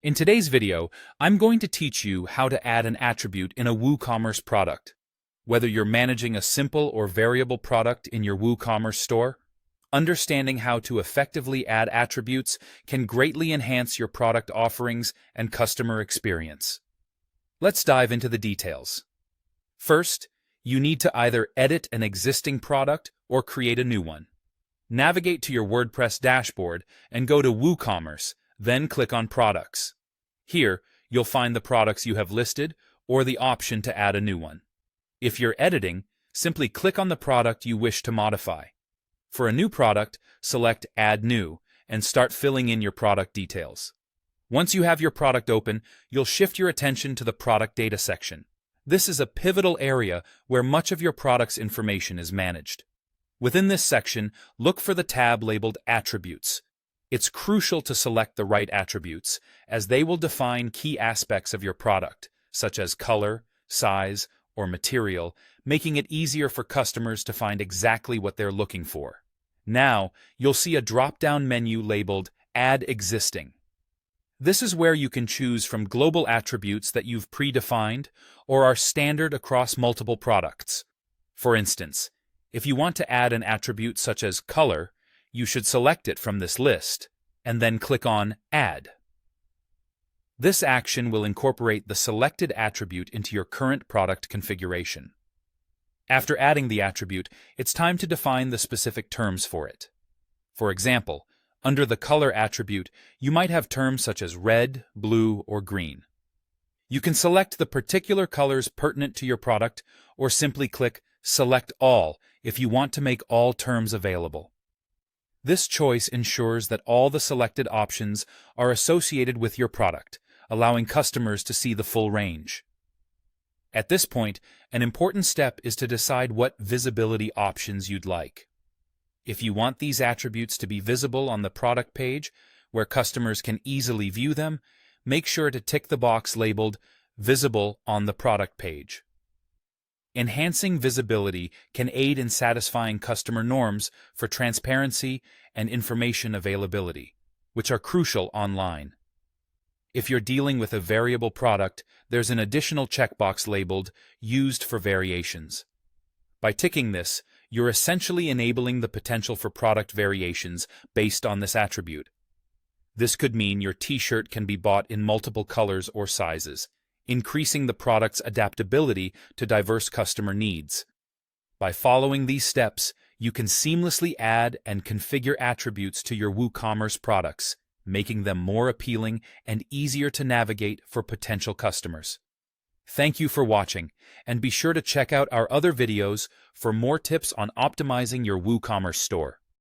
In today's video, I'm going to teach you how to add an attribute in a WooCommerce product. Whether you're managing a simple or variable product in your WooCommerce store, understanding how to effectively add attributes can greatly enhance your product offerings and customer experience. Let's dive into the details. First, you need to either edit an existing product or create a new one. Navigate to your WordPress dashboard and go to WooCommerce, then click on Products. Here, you'll find the products you have listed or the option to add a new one. If you're editing, simply click on the product you wish to modify. For a new product, select Add New and start filling in your product details. Once you have your product open, you'll shift your attention to the product data section. This is a pivotal area where much of your product's information is managed. Within this section, look for the tab labeled Attributes. It's crucial to select the right attributes, as they will define key aspects of your product, such as color, size, or material, making it easier for customers to find exactly what they're looking for. Now, you'll see a drop-down menu labeled Add Existing. This is where you can choose from global attributes that you've predefined or are standard across multiple products. For instance, if you want to add an attribute such as color, you should select it from this list, and then click on Add. This action will incorporate the selected attribute into your current product configuration. After adding the attribute, it's time to define the specific terms for it. For example, under the color attribute, you might have terms such as red, blue, or green. You can select the particular colors pertinent to your product, or simply click Select All if you want to make all terms available. This choice ensures that all the selected options are associated with your product, allowing customers to see the full range. At this point, an important step is to decide what visibility options you'd like. If you want these attributes to be visible on the product page, where customers can easily view them, make sure to tick the box labeled Visible on the product page. Enhancing visibility can aid in satisfying customer norms for transparency and information availability, which are crucial online. If you're dealing with a variable product, there's an additional checkbox labeled Used for Variations. By ticking this, you're essentially enabling the potential for product variations based on this attribute. This could mean your t-shirt can be bought in multiple colors or sizes, increasing the product's adaptability to diverse customer needs. By following these steps, you can seamlessly add and configure attributes to your WooCommerce products, making them more appealing and easier to navigate for potential customers. Thank you for watching, and be sure to check out our other videos for more tips on optimizing your WooCommerce store.